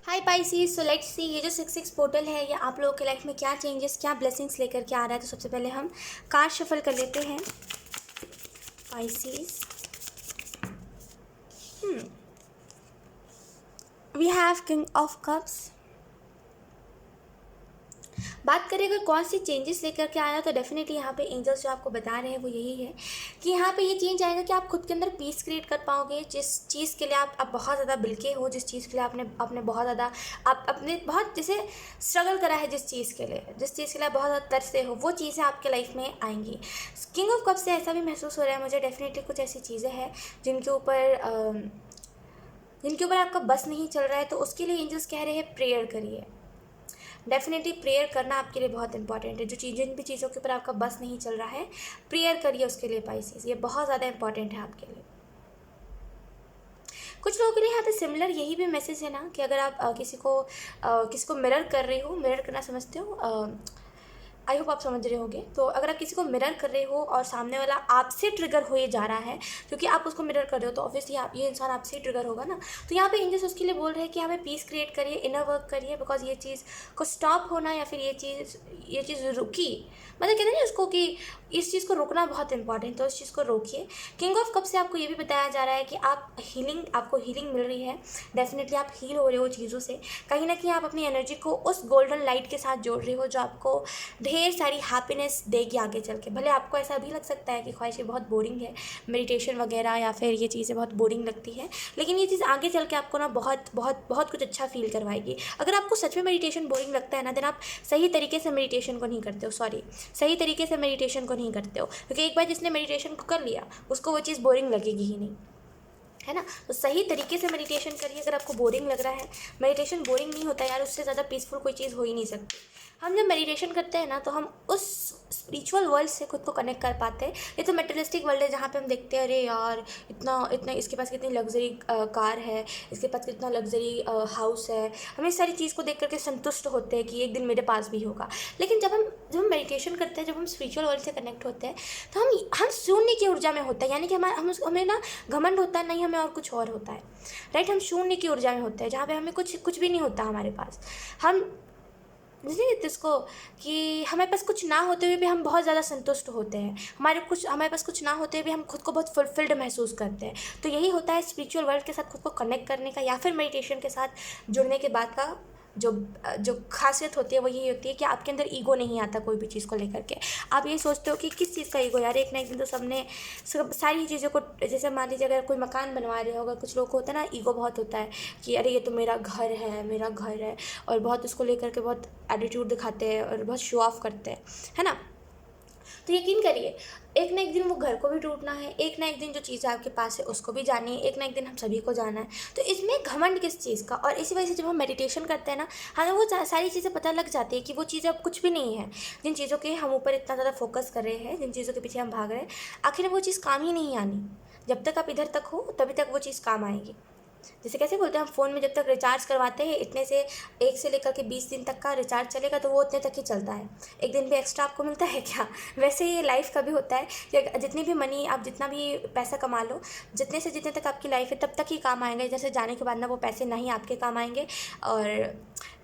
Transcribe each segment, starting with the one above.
Hi Pisces, so let's see ये जो 66 portal है ये आप लोगों के लाइफ में क्या चेंजेस, क्या ब्लेसिंग्स लेकर के आ रहा है। तो सबसे पहले हम कार्ड शफल कर लेते हैं pieces. We have king of cups. बात करें अगर कौन सी चेंजेस लेकर के आया तो डेफिनेटली यहाँ पे एंजल्स जो आपको बता रहे हैं वो यही है कि यहाँ पे ये चेंज आएगा कि आप खुद के अंदर पीस क्रिएट कर पाओगे। जिस चीज़ के लिए आप बहुत ज़्यादा बिल्के हो, जिस चीज़ के लिए आपने बहुत ज़्यादा आप अपने बहुत जैसे स्ट्रगल करा है, जिस चीज़ के लिए आप बहुत ज़्यादा तरसे हो, वो चीज़ें आपके लाइफ में आएंगी। किंग ऑफ कप से ऐसा भी महसूस हो रहा है मुझे, डेफिनेटली कुछ ऐसी चीज़ें हैं जिनके ऊपर आपका बस नहीं चल रहा है, तो उसके लिए एंजल्स कह रहे हैं प्रेयर करिए। डेफिनेटली प्रेयर करना आपके लिए बहुत इंपॉर्टेंट है। जिन भी चीज़ों के ऊपर आपका बस नहीं चल रहा है, प्रेयर करिए उसके लिए पाइसेस, ये बहुत ज़्यादा इंपॉर्टेंट है आपके लिए। कुछ लोगों के लिए यहाँ पे सिमिलर यही भी मैसेज है ना कि अगर आप किसी को मिरर कर रहे हो, मिरर करना समझते हो, आई होप आप समझ रहे होंगे। तो अगर आप किसी को मिरर कर रहे हो और सामने वाला आपसे ट्रिगर हुए जा रहा है क्योंकि आप उसको मिरर कर रहे हो, तो ऑब्वियसली ये इंसान आपसे ही ट्रिगर होगा ना। तो यहाँ पे एंजल्स उसके लिए बोल रहे हैं कि हमें पीस क्रिएट करिए, इनर वर्क करिए, बिकॉज ये चीज़ को स्टॉप होना या फिर ये चीज़ रुकी, मतलब कहते हैं उसको कि इस चीज़ को रोकना बहुत इंपॉर्टेंट, तो इस चीज़ को रोकिए। किंग ऑफ कप से आपको ये भी बताया जा रहा है कि आपको हीलिंग मिल रही है। डेफिनेटली आप हील हो रहे हो चीज़ों से, कहीं ना कहीं आप अपनी एनर्जी को उस गोल्डन लाइट के साथ जोड़ रहे हो जो आपको ढेर सारी हैप्पीनेस देगी आगे चल के। भले आपको ऐसा भी लग सकता है कि ख्वाहिशें बहुत बोरिंग है, मेडिटेशन वगैरह या फिर ये चीज़ें बहुत बोरिंग लगती है, लेकिन ये चीज़ आगे चल के आपको ना बहुत बहुत बहुत कुछ अच्छा फील करवाएगी। अगर आपको सच में मेडिटेशन बोरिंग लगता है ना, देन आप सही तरीके से मेडिटेशन को नहीं करते हो, सही तरीके से मेडिटेशन को नहीं करते हो, क्योंकि एक बार जिसने मेडिटेशन को कर लिया उसको वो चीज़ बोरिंग लगेगी ही नहीं, है ना। तो सही तरीके से मेडिटेशन करिए। अगर आपको बोरिंग लग रहा है, मेडिटेशन बोरिंग नहीं होता यार, उससे ज़्यादा पीसफुल कोई चीज़ हो ही नहीं सकती। हम जब मेडिटेशन करते हैं ना तो हम उस स्पिरिचुअल वर्ल्ड से खुद को कनेक्ट कर पाते हैं। ये तो मेटेरियलिस्टिक वर्ल्ड है जहाँ पे हम देखते हैं अरे यार इतना इतना इसके पास कितनी लग्जरी कार है, इसके पास कितना लग्जरी हाउस है, हम इस सारी चीज़ को देख करके संतुष्ट होते हैं कि एक दिन मेरे पास भी होगा। लेकिन जब हम मेडिटेशन करते हैं, जब हम स्पिरिचुअल वर्ल्ड से कनेक्ट होते हैं, तो हम शून्य की ऊर्जा में होते हैं, यानी कि हमें ना घमंड होता है नहीं, हमें और कुछ और होता है, राइट। हम शून्य की ऊर्जा में होते हैं जहाँ पे हमें कुछ भी नहीं होता हमारे पास। हम नहीं इसको कि हमारे पास कुछ ना होते हुए भी हम बहुत ज़्यादा संतुष्ट होते हैं, हमारे पास कुछ ना होते हुए भी हम खुद को बहुत फुलफिल्ड महसूस करते हैं। तो यही होता है स्पिरिचुअल वर्ल्ड के साथ खुद को कनेक्ट करने का या फिर मेडिटेशन के साथ जुड़ने के बाद का जो जो खासियत होती है वो यही होती है कि आपके अंदर ईगो नहीं आता कोई भी चीज़ को लेकर के। आप ये सोचते हो कि किस चीज़ का ईगो यार, एक ना एक दिन तो सब सारी चीज़ों को, जैसे मान लीजिए अगर कोई मकान बनवा रहे हो, अगर कुछ लोग को होता है ना ईगो बहुत होता है कि अरे ये तो मेरा घर है, और बहुत उसको लेकर के बहुत एटीट्यूड दिखाते हैं और बहुत शो ऑफ करते हैं, है ना। तो यकीन करिए एक ना एक दिन वो घर को भी टूटना है, एक ना एक दिन जो चीज़ें आपके पास है उसको भी जानी है, एक ना एक दिन हम सभी को जाना है। तो इसमें घमंड किस चीज़ का। और इसी वजह से जब हम मेडिटेशन करते हैं ना, हमें वो सारी चीज़ें पता लग जाती है कि वो चीज़ें अब कुछ भी नहीं है। जिन चीज़ों के हम ऊपर इतना ज़्यादा फोकस कर रहे हैं, जिन चीज़ों के पीछे हम भाग रहे हैं, आखिर वो चीज़ काम ही नहीं आनी। जब तक आप इधर तक हो तभी तक वो चीज़ काम आएगी। जैसे कैसे बोलते हैं हम फ़ोन में जब तक रिचार्ज करवाते हैं, इतने से 1 से लेकर के 20 दिन तक का रिचार्ज चलेगा तो वो उतने तक ही चलता है, एक दिन भी एक्स्ट्रा आपको मिलता है क्या। वैसे ही लाइफ का भी होता है कि जितनी भी मनी आप जितना भी पैसा कमा लो, जितने से जितने तक आपकी लाइफ है तब तक ही काम आएंगे। जैसे जाने के बाद ना वो पैसे ना ही आपके काम आएंगे और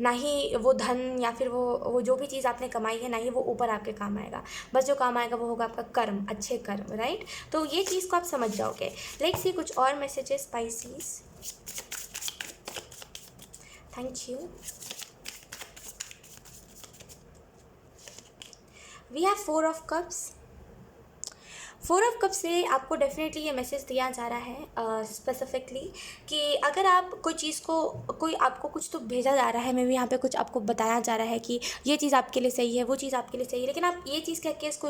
ना ही वो धन या फिर वो जो भी चीज़ आपने कमाई है ना ही वो ऊपर आपके काम आएगा। बस जो काम आएगा वो होगा आपका कर्म, अच्छे कर्म, राइट। तो ये चीज़ को आप समझ जाओगे। लेट्स सी कुछ और messages species. Thank you. We have 4 of cups. 4 of cup से आपको डेफिनेटली ये मैसेज दिया जा रहा है स्पेसिफिकली कि अगर आप कोई आपको कुछ तो भेजा जा रहा है, मैं भी यहाँ पे कुछ आपको बताया जा रहा है कि ये चीज़ आपके लिए सही है, वो चीज़ आपके लिए सही है, लेकिन आप ये चीज़ कह के इसको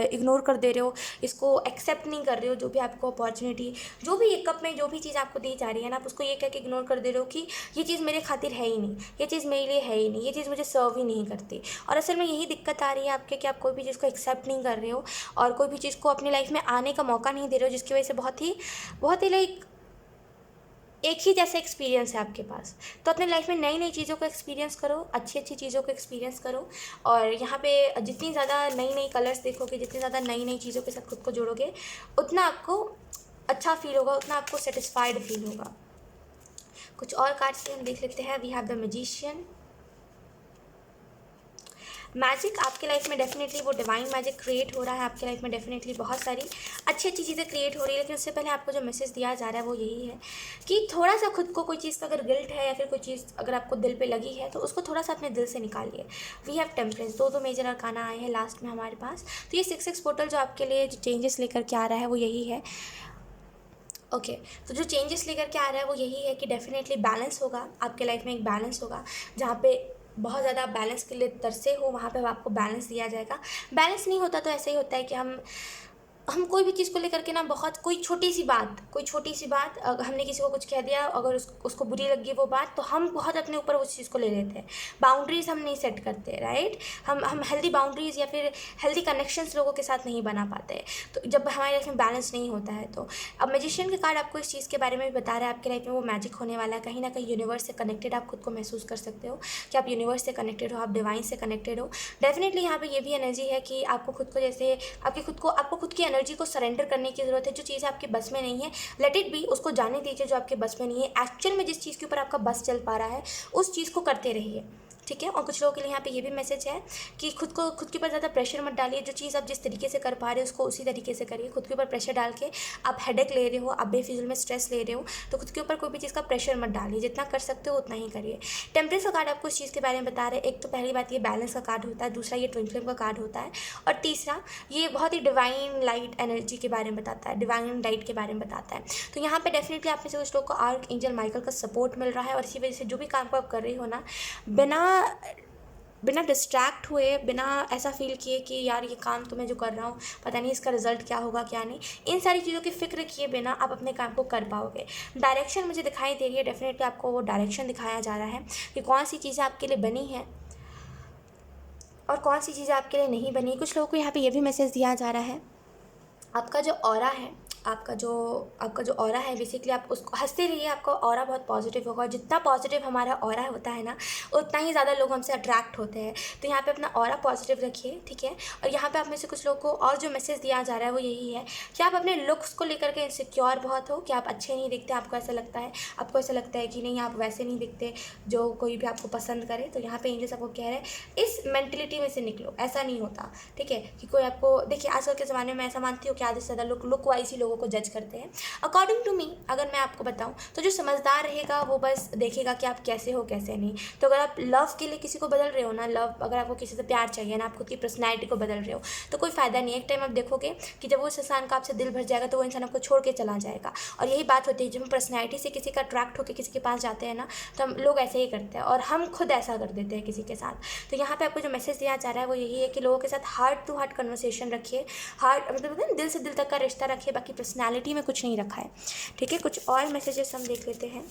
इग्नोर कर दे रहे हो, इसको एक्सेप्ट नहीं कर रहे हो। जो भी आपको अपॉर्चुनिटी, जो भी एक कप में जो भी चीज़ आपको दी जा रही है ना, आप उसको ये कह के इग्नोर कर दे रहे हो कि ये चीज़ मेरे खातिर है ही नहीं, ये चीज़ मेरे लिए है ही नहीं, ये चीज़ मुझे सर्व ही नहीं करती। और असल में यही दिक्कत आ रही है आपके कि आप कोई भी चीज़ को एक्सेप्ट नहीं कर रहे हो और कोई भी चीज़ को अपनी लाइफ में आने का मौका नहीं दे रहे हो, जिसकी वजह से बहुत ही लाइक एक ही जैसा एक्सपीरियंस है आपके पास। तो अपने लाइफ में नई नई चीज़ों को एक्सपीरियंस करो, अच्छी अच्छी चीज़ों को एक्सपीरियंस करो। और यहाँ पे जितनी ज़्यादा नई नई कलर्स देखोगे, जितनी ज़्यादा नई नई चीज़ों के साथ खुद को जोड़ोगे, उतना आपको अच्छा फील होगा, उतना आपको सेटिस्फाइड फील होगा। कुछ और कार्ड्स हम देख लेते हैं। We have the magician. Magic आपके लाइफ में डेफिनेटली वो डिवाइन मैजिक क्रिएट हो रहा है आपके लाइफ में, डेफिनेटली बहुत सारी अच्छी अच्छी चीज़ें क्रिएट हो रही है। लेकिन उससे पहले आपको जो मैसेज दिया जा रहा है वो यही है कि थोड़ा सा खुद को कोई चीज़ का अगर गिल्ट है या फिर कोई चीज़ अगर आपको दिल पे लगी है तो उसको थोड़ा सा अपने दिल से निकालिए। वी हैव टेम्परेंस, दो मेजर अरकाना आए हैं लास्ट में हमारे पास। तो ये 6 पोर्टल जो आपके लिए जो चेंजेस लेकर के आ रहा है वो यही है। ओके तो जो चेंजेस लेकर के आ रहा है वो यही है कि डेफिनेटली बैलेंस होगा आपके लाइफ में, एक बैलेंस होगा। जहाँ पे बहुत ज़्यादा बैलेंस के लिए तरसे हो वहाँ पे आपको बैलेंस दिया जाएगा। बैलेंस नहीं होता तो ऐसे ही होता है कि हम कोई भी चीज़ को लेकर के ना बहुत कोई छोटी सी बात अगर हमने किसी को कुछ कह दिया, अगर उसको बुरी लगी वो बात, तो हम बहुत अपने ऊपर उस चीज़ को ले लेते हैं। बाउंड्रीज़ हम नहीं सेट करते, राइट। हम हेल्दी बाउंड्रीज़ या फिर हेल्दी कनेक्शंस लोगों के साथ नहीं बना पाते। तो जब हमारे लाइफ में बैलेंस नहीं होता है तो अब मैजिशियन का कार्ड आपको इस चीज़ के बारे में भी बता रहा है आपके लाइफ में वो मैजिक होने वाला है। कहीं ना कहीं यूनिवर्स से कनेक्टेड आप खुद को महसूस कर सकते हो कि आप यूनिवर्स से कनेक्टेड हो, आप डिवाइन से कनेक्टेड हो। डेफिनेटली यहाँ पे ये भी एनर्जी है कि आपको खुद को जैसे आपको खुद की एनर्जी को सरेंडर करने की ज़रूरत है। जो चीज़ें आपके बस में नहीं है, लेट इट बी, उसको जाने दीजिए। जो आपके बस में नहीं है, एक्चुअल में जिस चीज़ के ऊपर आपका बस चल पा रहा है उस चीज़ को करते रहिए, ठीक है। और कुछ लोगों के लिए यहाँ पे ये भी मैसेज है कि खुद के ऊपर ज़्यादा प्रेशर मत डालिए। जो चीज़ आप जिस तरीके से कर पा रहे हो उसको उसी तरीके से करिए। खुद के ऊपर प्रेशर डाल के आप हेडेक ले रहे हो, आप बेफिजुल में स्ट्रेस ले रहे हो, तो खुद के ऊपर कोई भी चीज़ का प्रेशर मत डालिए। जितना कर सकते हो उतना ही करिए। टेम्परेंस का कार्ड आपको इस चीज़ के बारे में बता रहे हैं। एक तो पहली बात ये बैलेंस का कार्ड होता है, दूसरा ये ट्विन फ्लेम का कार्ड होता है, और तीसरा ये बहुत ही डिवाइन लाइट एनर्जी के बारे में बताता है, डिवाइन लाइट के बारे में बताता है। तो यहाँ पे डेफिनेटली आप में से कुछ लोग को आर्क एंजल माइकल का सपोर्ट मिल रहा है, और इसी वजह से जो भी काम को आप कर रही हो ना, बिना डिस्ट्रैक्ट हुए, बिना ऐसा फील किए कि यार ये काम तो मैं जो कर रहा हूँ पता नहीं इसका रिजल्ट क्या होगा क्या नहीं, इन सारी चीज़ों की फिक्र किए बिना आप अपने काम को कर पाओगे। डायरेक्शन मुझे दिखाई दे रही है, डेफिनेटली आपको वो डायरेक्शन दिखाया जा रहा है कि कौन सी चीज़ें आपके लिए बनी है और कौन सी चीज़ें आपके लिए नहीं बनी। कुछ लोगों को यहाँ पे ये भी मैसेज दिया जा रहा है, आपका जो ऑरा है, आपका जो ऑरा है, बेसिकली आप उसको हंसते रहिए, आपका ऑरा बहुत पॉजिटिव होगा। और जितना पॉजिटिव हमारा ऑरा होता है ना, उतना ही ज़्यादा लोग हमसे अट्रैक्ट होते हैं। तो यहाँ पे अपना ऑरा पॉजिटिव रखिए, ठीक है। और यहाँ पे आप में से कुछ लोग को और जो मैसेज दिया जा रहा है वो यही है कि आप अपने लुक्स को लेकर के इनसिक्योर बहुत हो, कि आप अच्छे नहीं दिखते, आपको ऐसा लगता है कि नहीं आप वैसे नहीं दिखते जो कोई भी आपको पसंद करे। तो यहाँ पे एंजल्स आपको कह रहे हैं इस मेंटलिटी में से निकलो। ऐसा नहीं होता, ठीक है, कि कोई आपको देखिए आजकल के ज़माने में ऐसा मानती हो कि आधे से ज़्यादा लुक वाइज ही लोगों को जज करते हैं। अकॉर्डिंग टू मी अगर मैं आपको बताऊं तो जो समझदार रहेगा वो बस देखेगा कि आप कैसे हो कैसे नहीं। तो अगर आप लव के लिए किसी को बदल रहे हो ना, अगर आपको किसी से प्यार चाहिए ना, आप खुद की पर्सनैलिटी को बदल रहे हो तो कोई फ़ायदा नहीं है। एक टाइम आप देखोगे कि जब वो इंसान का आपसे दिल भर जाएगा तो वो इंसान आपको छोड़ के चला जाएगा। और यही बात होती है, जब हम पर्सनैलिटी से किसी का अट्रैक्ट होकर किसी के पास जाते हैं ना, तो हम लोग ऐसे ही करते हैं और हम खुद ऐसा कर देते हैं किसी के साथ। तो यहाँ पे आपको जो मैसेज दिया जा रहा है वो यही है कि लोगों के साथ हार्ट टू हार्ट कन्वर्सेशन रखिए, हार्ट मतलब दिल से दिल तक का रिश्ता रखिए, बाकी पर्सनैलिटी में कुछ नहीं रखा है, ठीक है। कुछ और मैसेजेस हम देख लेते हैं।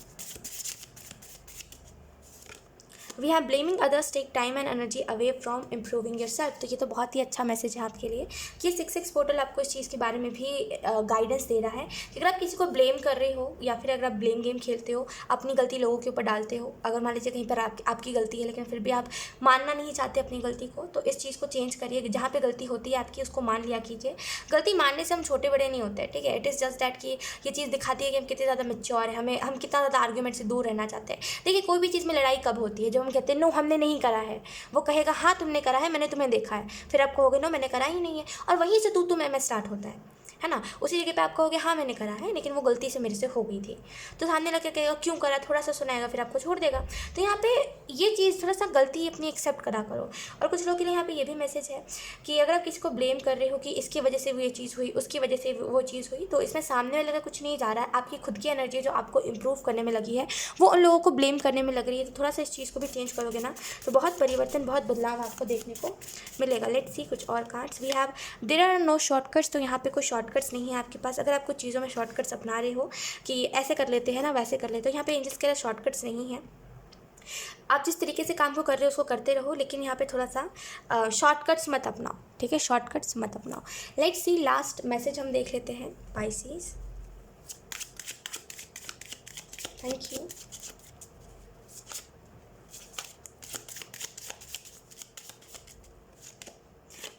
We have blaming others take time and energy away from improving yourself. तो ये तो बहुत ही अच्छा मैसेज है आपके लिए कि 6 पोर्टल आपको इस चीज़ के बारे में भी गाइडेंस दे रहा है कि अगर आप किसी को ब्लेम कर रहे हो या फिर अगर आप ब्लेम गेम खेलते हो, अपनी गलती लोगों के ऊपर डालते हो, अगर मान लीजिए कहीं पर आपकी गलती है लेकिन फिर भी आप मानना नहीं चाहते अपनी गलती को, तो इस चीज़ को चेंज करिए। जहाँ पर गलती होती है आपकी उसको मान लिया कीजिए। गलती मानने से हम छोटे बड़े नहीं होते, ठीक है। इट इज़ जस्ट दैट कि ये चीज़ दिखाती है कि हम कितने ज़्यादा मैच्योर हैं, हम कितना ज़्यादा आर्ग्यूमेंट से दूर रहना चाहते हैं। देखिए कोई भी चीज़ में लड़ाई कब होती है, जब हम कहते हैं नो हमने नहीं करा है, वो कहेगा हाँ तुमने करा है, मैंने तुम्हें देखा है, फिर आप कहोगे नो मैंने करा ही नहीं है, और वहीं से तू मैं स्टार्ट होता है ना। उसी जगह पे आप कहोगे हाँ मैंने करा है लेकिन वो गलती से मेरे से हो गई थी, तो सामने लग के कहेगा क्यों करा, थोड़ा सा सुनाएगा फिर आपको छोड़ देगा। तो यहाँ पे ये चीज़ थोड़ा सा गलती अपनी एक्सेप्ट करा करो। और कुछ लोगों के लिए यहाँ पे ये भी मैसेज है कि अगर आप किसी को ब्लेम कर रहे हो कि इसकी वजह से वो ये चीज़ हुई, उसकी वजह से वो चीज़ हुई, तो इसमें सामने वाले का कुछ नहीं जा रहा है, आपकी खुद की एनर्जी जो आपको इंप्रूव करने में लगी है वो उन लोगों को ब्लेम करने में लग रही है। तो थोड़ा सा इस चीज़ को भी चेंज करोगे ना तो बहुत परिवर्तन, बहुत बदलाव आपको देखने को मिलेगा। लेट्स सी कुछ और cards. We have there are no shortcuts. तो यहाँ पे कोई शॉर्टकट्स नहीं है आपके पास। अगर आप कुछ चीज़ों में शॉर्टकट्स अपना रहे हो कि ऐसे कर लेते हैं ना वैसे कर लेते हो, यहाँ पे एंजल्स के लिए शॉर्टकट्स नहीं है। आप जिस तरीके से काम को कर रहे हो उसको करते रहो, लेकिन यहाँ पे थोड़ा सा शॉर्टकट्स मत अपनाओ, ठीक है, शॉर्टकट्स मत अपनाओ। लेट्स सी लास्ट मैसेज हम देख लेते हैं pieces. Thank you.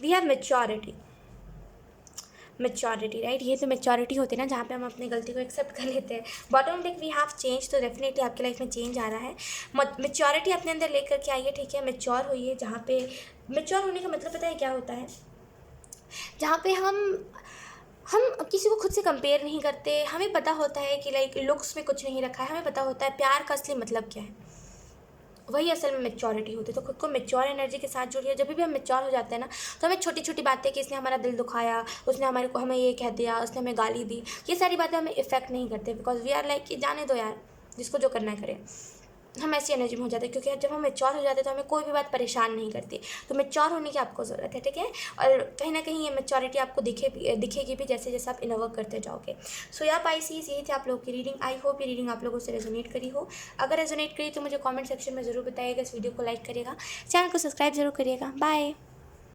We have maturity. Maturity, right. ये तो मेच्योरिटी होती है ना, जहाँ पे हम अपनी गलती को एक्सेप्ट कर लेते हैं। Bottom like we have change, तो डेफिनेटली आपकी लाइफ में चेंज आ रहा है। मेच्योरिटी अपने अंदर लेकर के आइए, ठीक है। मेच्योर होइए, जहाँ पे मेच्योर होने का मतलब पता है क्या होता है, जहाँ पे हम किसी को खुद से कंपेयर नहीं करते। हमें पता होता है कि लाइक लुक्स में कुछ नहीं रखा है, हमें पता होता है प्यार का असली मतलब क्या है। वही असल में मेच्योरिटी होती है। तो खुद को मेच्योर एनर्जी के साथ जोड़िए। जब भी हम मेच्योर हो जाते हैं ना, तो हमें छोटी छोटी बातें कि इसने हमारा दिल दुखाया, उसने हमारे को हमें ये कह दिया, उसने हमें गाली दी, ये सारी बातें हमें इफेक्ट नहीं करते, बिकॉज वी आर लाइक कि जाने दो यार, जिसको जो करना है करे। हम ऐसी एनर्जी में हो जाते हैं, क्योंकि जब हम मेच्योर हो जाते हैं तो हमें कोई भी बात परेशान नहीं करती। तो मेच्योर होने की आपको ज़रूरत है, ठीक है। और कहीं ना कहीं ये मेच्योरिटी आपको दिखेगी भी जैसे जैसे आप इनर वर्क करते जाओगे। सो या पाइसीज, यही थी आप लोगों की रीडिंग। आई होप ये रीडिंग आप लोगों से रेजोनेट करी हो। अगर रेजोनेट करी तो मुझे कॉमेंट सेक्शन में ज़रूर बताइएगा, इस वीडियो को लाइक करिएगा, चैनल को सब्सक्राइब जरूर करिएगा। बाय।